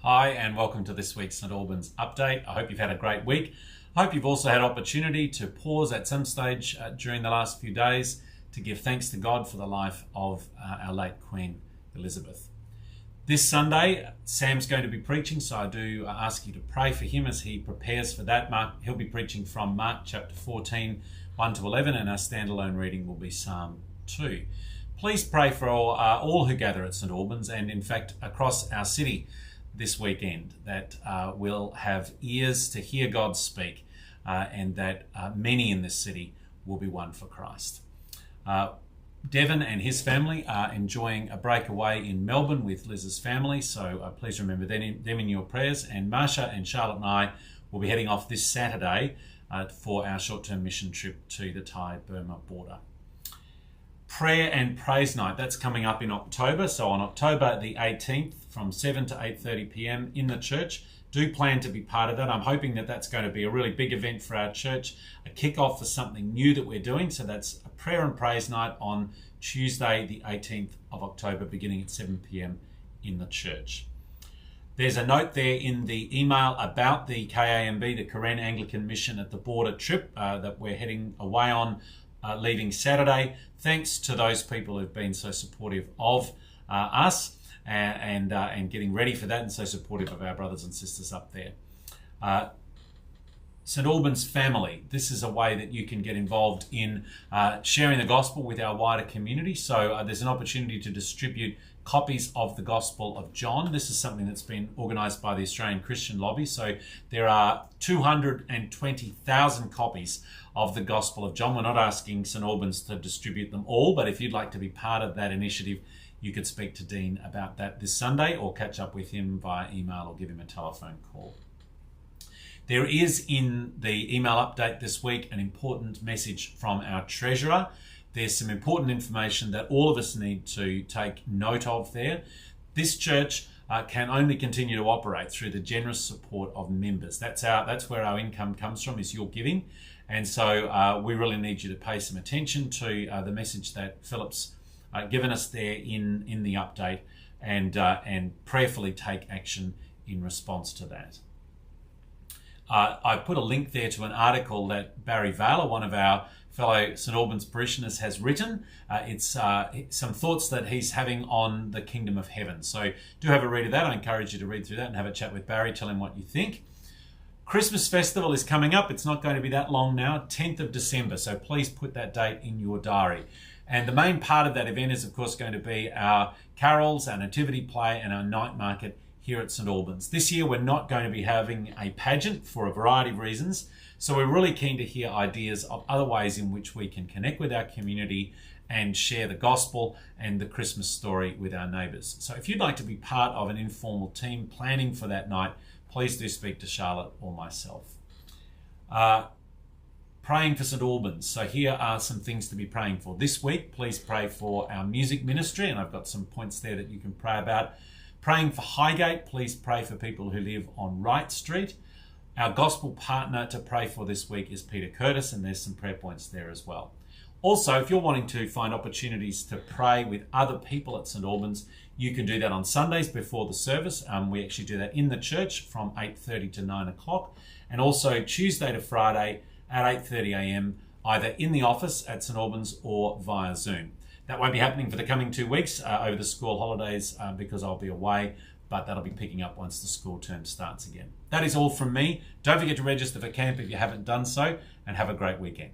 Hi and welcome to this week's St Albans update. I hope you've had a great week. I hope you've also had opportunity to pause at some stage during the last few days to give thanks to God for the life of our late Queen Elizabeth. This Sunday, Sam's going to be preaching, so I do ask you to pray for him as he prepares for that. He'll be preaching from Mark chapter 14, 1 to 11, and our standalone reading will be Psalm 2. Please pray for all who gather at St Albans and in fact across our city this weekend, that we'll have ears to hear God speak and that many in this city will be won for Christ. Devon and his family are enjoying a breakaway in Melbourne with Liz's family, so please remember them in your prayers. And Marsha and Charlotte and I will be heading off this Saturday for our short-term mission trip to the Thai-Burma border. Prayer and Praise Night, that's coming up in October. So on October the 18th from 7 to 8:30 p.m. in the church. Do plan to be part of that. I'm hoping that that's going to be a really big event for our church, a kick-off for something new that we're doing. So that's a Prayer and Praise Night on Tuesday the 18th of October beginning at 7 p.m. in the church. There's a note there in the email about the KAMB, the Korean Anglican Mission at the border trip that we're heading away on leaving Saturday. Thanks to those people who've been so supportive of us and getting ready for that, and so supportive of our brothers and sisters up there. St Albans family, this is a way that you can get involved in sharing the gospel with our wider community. So there's an opportunity to distribute copies of the Gospel of John. This is something that's been organised by the Australian Christian Lobby. So there are 220,000 copies of the Gospel of John. We're not asking St Albans to distribute them all, but if you'd like to be part of that initiative, you could speak to Dean about that this Sunday or catch up with him via email or give him a telephone call. There is in the email update this week an important message from our treasurer. There's some important information that all of us need to take note of there. This church can only continue to operate through the generous support of members. That's where our income comes from, is your giving. And so we really need you to pay some attention to the message that Philip's given us there in the update and prayerfully take action in response to that. I put a link there to an article that Barry Vayler, one of our fellow St Albans parishioners, has written. It's some thoughts that he's having on the kingdom of heaven. So do have a read of that. I encourage you to read through that and have a chat with Barry, tell him what you think. Christmas festival is coming up. It's not going to be that long now, 10th of December. So please put that date in your diary. And the main part of that event is, of course, going to be our carols, our nativity play, and our night market here at St Albans. This year, we're not going to be having a pageant for a variety of reasons. So we're really keen to hear ideas of other ways in which we can connect with our community and share the gospel and the Christmas story with our neighbours. So if you'd like to be part of an informal team planning for that night, please do speak to Charlotte or myself. Praying for St Albans. So here are some things to be praying for. This week, please pray for our music ministry, and I've got some points there that you can pray about. Praying for Highgate, please pray for people who live on Wright Street. Our gospel partner to pray for this week is Peter Curtis, and there's some prayer points there as well. Also, if you're wanting to find opportunities to pray with other people at St Albans, you can do that on Sundays before the service. We actually do that in the church from 8:30 to 9 o'clock, and also Tuesday to Friday at 8:30 a.m, either in the office at St Albans or via Zoom. That won't be happening for the coming 2 weeks over the school holidays because I'll be away, but that'll be picking up once the school term starts again. That is all from me. Don't forget to register for camp if you haven't done so, and have a great weekend.